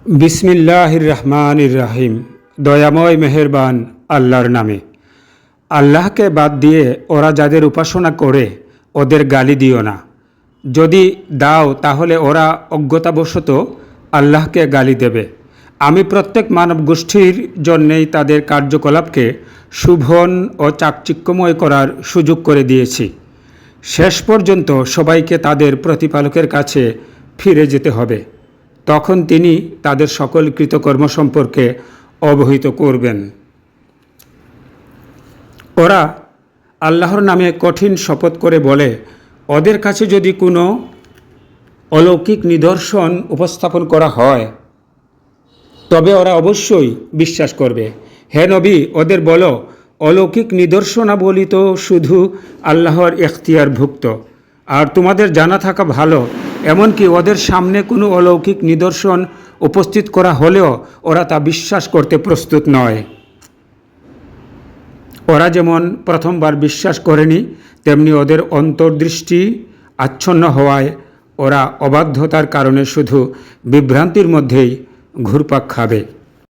বিসমিল্লাহির রহমানির রহিম। দয়াময় মেহেরবান আল্লাহর নামে। আল্লাহকে বাদ দিয়ে ওরা যাদের উপাসনা করে ওদের গালি দিও না। যদি দাও তাহলে ওরা অজ্ঞতাবশত আল্লাহকে গালি দেবে। আমি প্রত্যেক মানব গোষ্ঠীর জন্যেই তাদের কার্যকলাপকে শুভন ও চাকচিক্যময় করার সুযোগ করে দিয়েছি। শেষ পর্যন্ত সবাইকে তাদের প্রতিপালকের কাছে ফিরে যেতে হবে। তখন তিনি তাদের সকল কৃতকর্ম সম্পর্কে অবহিত করবেন। ওরা আল্লাহর নামে কঠিন শপথ করে বলে, ওদের কাছে যদি কোনো অলৌকিক নিদর্শন উপস্থাপন করা হয় তবে ওরা অবশ্যই বিশ্বাস করবে। হে নবী, ওদের বলো, অলৌকিক নিদর্শনাবলী তো শুধু আল্লাহর এখতিয়ারভুক্ত, আর তোমাদের জানা থাকা ভালো। এমনকি ওদের সামনে কোনো অলৌকিক নিদর্শন উপস্থিত করা হলেও ওরা তা বিশ্বাস করতে প্রস্তুত নয়। ওরা যেমন প্রথমবার বিশ্বাস করেনি, তেমনি ওদের অন্তর্দৃষ্টি আচ্ছন্ন হওয়ায় ওরা অবাধ্যতার কারণে শুধু বিভ্রান্তির মধ্যেই ঘুরপাক খাবে।